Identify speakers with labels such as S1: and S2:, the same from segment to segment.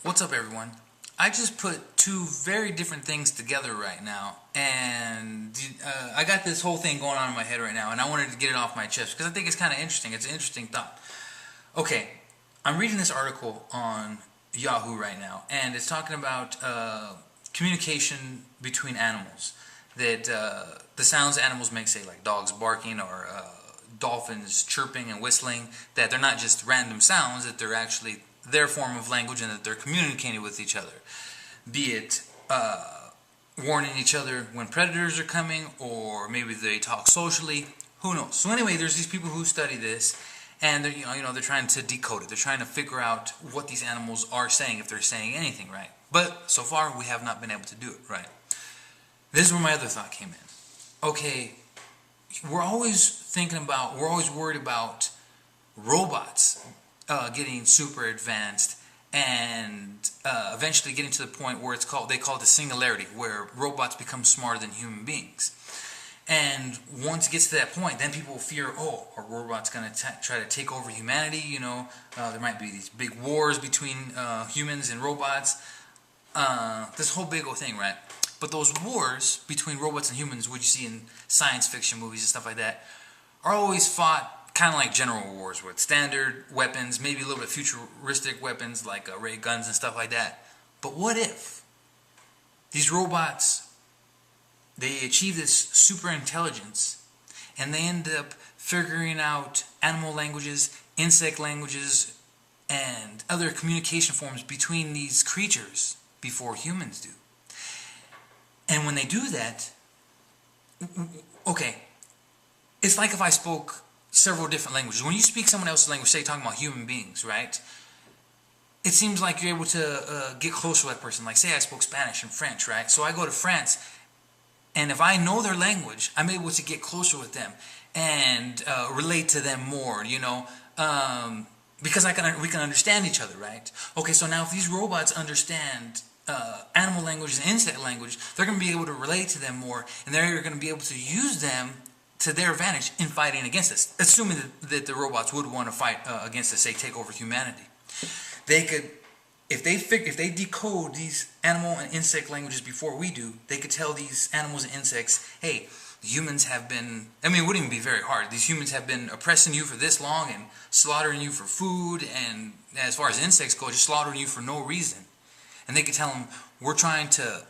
S1: What's up, everyone? I just put two very different things together right now, and I got this whole thing going on in my head right now, and I wanted to get it off my chest because I think it's kind of interesting. It's an interesting thought. Okay, I'm reading this article on Yahoo right now, and it's talking about communication between animals. That the sounds animals make, say like dogs barking or dolphins chirping and whistling, that they're not just random sounds, that they're actually their form of language and that they're communicating with each other. Be it warning each other when predators are coming, or maybe they talk socially, who knows. So anyway, there's these people who study this, and they're, they're trying to decode it. They're trying to figure out what these animals are saying, if they're saying anything right. But so far, we have not been able to do it right. This is where my other thought came in. Okay, we're always worried about robots getting super advanced and eventually getting to the point where they call it the singularity, where robots become smarter than human beings. And once it gets to that point, then people fear, are robots going to try to take over humanity? There might be these big wars between humans and robots. This whole big old thing, right? But those wars between robots and humans, which you see in science fiction movies and stuff like that, are always fought kind of like general wars with standard weapons, maybe a little bit futuristic weapons like ray guns and stuff like that. But what if these robots, they achieve this super intelligence and they end up figuring out animal languages, insect languages, and other communication forms between these creatures before humans do? And when they do that, okay, it's like if I spoke several different languages. When you speak someone else's language, say talking about human beings, right? It seems like you're able to get closer to that person. Like say I spoke Spanish and French, right? So I go to France, and if I know their language, I'm able to get closer with them and relate to them more, because we can understand each other, right? Okay, so now if these robots understand animal language and insect language, they're going to be able to relate to them more, and they're going to be able to use them to their advantage in fighting against us, assuming that the robots would want to fight against us, say take over humanity. They could, if they decode these animal and insect languages before we do, they could tell these animals and insects, hey, humans have been, it wouldn't even be very hard. These humans have been oppressing you for this long and slaughtering you for food, and as far as insects go, just slaughtering you for no reason. And they could tell them, we're trying to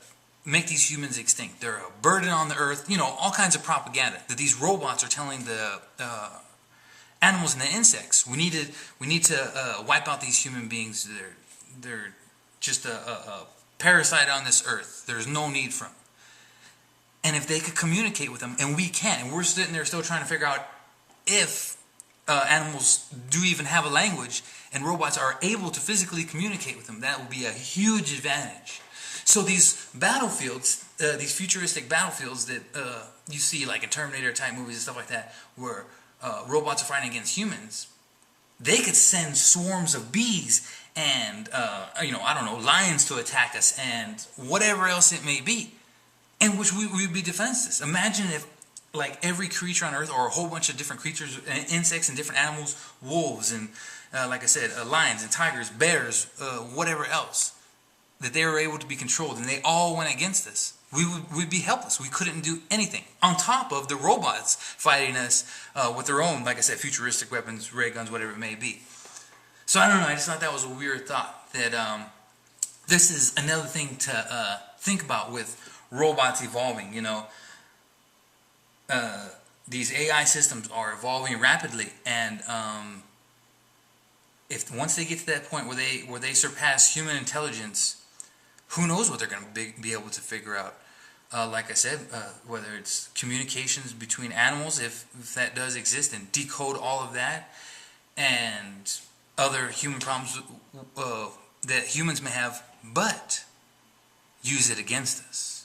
S1: make these humans extinct. They're a burden on the earth. All kinds of propaganda that these robots are telling the animals and the insects. We need to wipe out these human beings. They're just a parasite on this earth. There's no need for them. And if they could communicate with them, and we can, and we're sitting there still trying to figure out if animals do even have a language, and robots are able to physically communicate with them, that will be a huge advantage. So these battlefields, these futuristic battlefields that you see like in Terminator type movies and stuff like that, where robots are fighting against humans, they could send swarms of bees and lions to attack us and whatever else it may be, in which we would be defenseless. Imagine if like every creature on Earth, or a whole bunch of different creatures, insects and different animals, wolves and like I said, lions and tigers, bears, whatever else, that they were able to be controlled, and they all went against us. We'd be helpless. We couldn't do anything. On top of the robots fighting us with their own, like I said, futuristic weapons, ray guns, whatever it may be. So I don't know. I just thought that was a weird thought. That this is another thing to think about with robots evolving. These AI systems are evolving rapidly, and if once they get to that point where they surpass human intelligence, who knows what they're going to be able to figure out. Like I said, whether it's communications between animals, if that does exist, and decode all of that, and other human problems that humans may have, but use it against us.